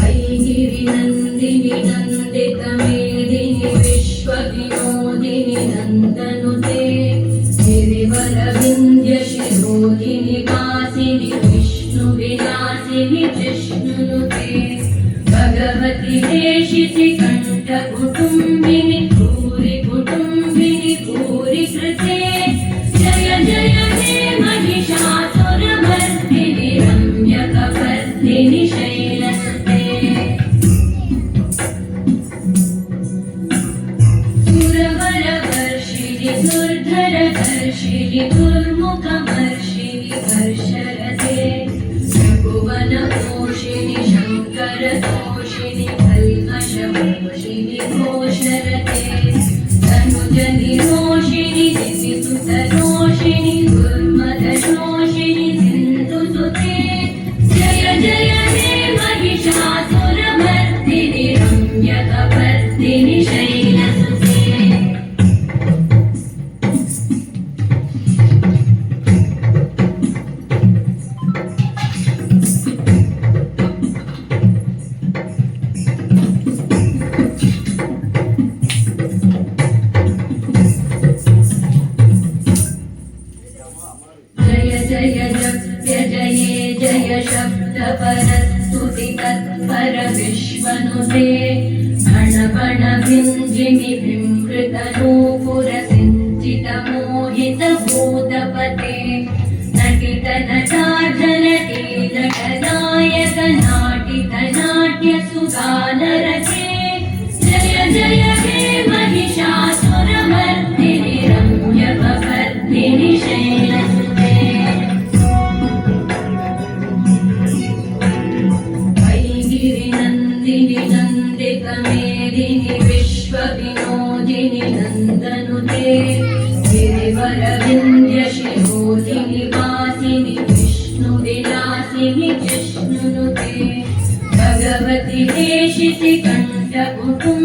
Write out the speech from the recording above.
वैगिरिनन्दिनि नन्दितमेदिनि विश्वविनोदिनि नन्दनुते गिरिवरविन्द्यशिरोधिनि वासिनि विष्णुविलासिनि जिष्णुनुते भगवति देशिसि कण्ठकुटुम्बिनि भूरि कुटुम्बिनि भूरि कृते जय जय हे महिषासुरमर्दिनि रम्यकपर्दिनि शैलसुते सुरवरवर्षिणि दुर्धरवर्षिणि दुर्मुखमर्षिणि हर्षरते रघुवनपोषिणि शङ्करतोषिणि कल्मषमोषिणि घोषरते तनुजनिरोषिणि दिविसुतरोषिणि दुर्मदशोषिणि सिन्धुसुते जय जय हे महिषासुरमर्दिनि रम्यकपर्दिनि शैलसुते जय जय जप्य जये जय शब्दपरस्तुति तत्पर विश्वनुते भण भण भिञ्जिनि विमृतनूपुर सिञ्चित मोहित भूतपते नटित नटार्जनते नटनायक नाटित नाट्य सुगानरते जय जय हे महिषासुरमर्दिनि रम्यकपर्दिनि शैलसुते वैगिरिनन्दिनि नन्दितमेदिनि विश्वविनोदिनि नन्दनुते गिरिवरविन्द्यशिरोधिनि वासिनि विष्णुविलासिनि जिष्णुनुते भगवति देशिसि कण्ठकुटुम्बिनि